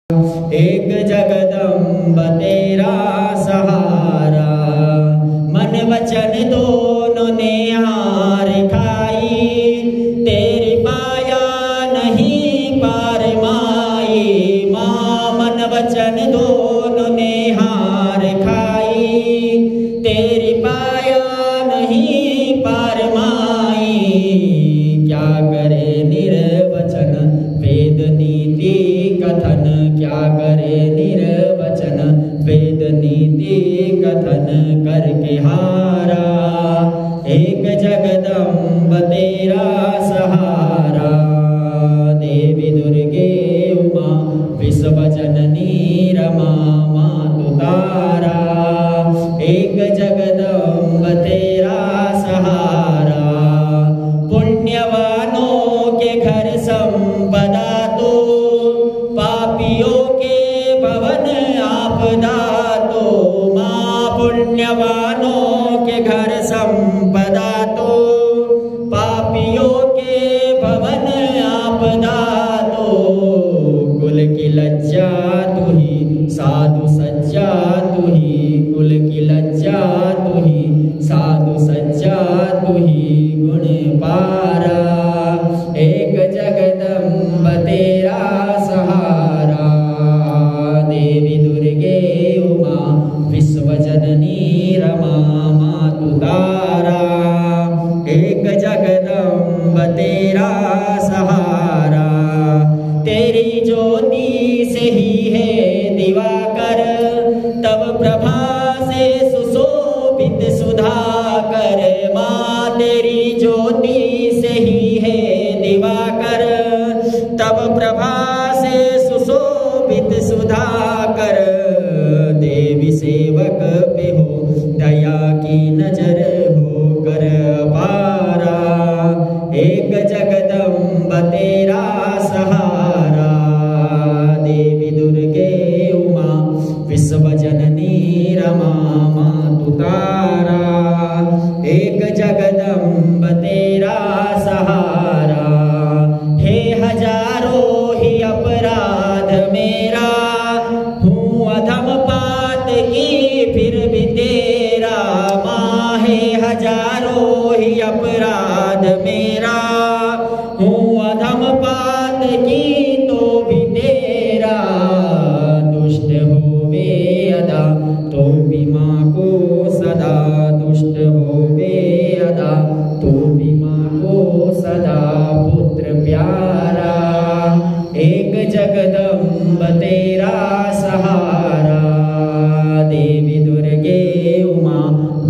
एक जगदम्ब तेरा सहारा, मन वचन दोनों ने हार खाई, तेरी पाया नहीं पार माई। माँ मन वचन दोनों ने हार खाई, तेरी पाया नहीं पार माई। क्या करे निर्वचन वेद नीति कथन, क्या करे निर्वचन वेद नीति कथन करके हारा। एक जगदम्ब तेरा सहारा, देवी दुर्गे उमा विश्व जननी रमा मातु तारा। एक जगदम्ब तेरा सहारा, पुण्यवानों के घर संपदा तो, पापियों के भवन आपदा तो। माँ पुण्यवानों के घर संपदा तो, पापियों के भवन आपदा तो। कुल की लज्जा तू ही साधु सज्जा तू ही, कुल की लज्जा तू ही साधु सज्जा तू ही गुण पारा। एक जगदम्ब तेरा सहारा, देवी दुर्गे उमा विश्व जननी रमा मातु तारा। एक जगदम्ब तेरा सहारा, तेरी ज्योति से ही है दिवाकर, तब प्रभा से सुशोभित सुधाकर। माँ तेरी ज्योति से ही है दिवाकर, तब प्रभा से सुशोभित सुधाकर। देवी सेवक पे हो दया की नजर हो कर पारा। एक जगदम्ब तेरा सहारा, देवी दुर्गे उमा विश्व जननी रमा मातु तारा। एक जगदम्ब तेरा सहारा, हे हजारों ही अपराध मेरा, हूँ अधम पात की फिर भी तेरा। माँ हे हजारों ही अपराध मेरा, हूँ अधम पात की तो भी तेरा। दुष्ट होवे अदा तो भी माँ को सदा, दुष्ट होवे अदा तो भी माँ को सदा पुत्र प्यारा। एक जगदम्ब तेरा सहारा, देवी दुर्गे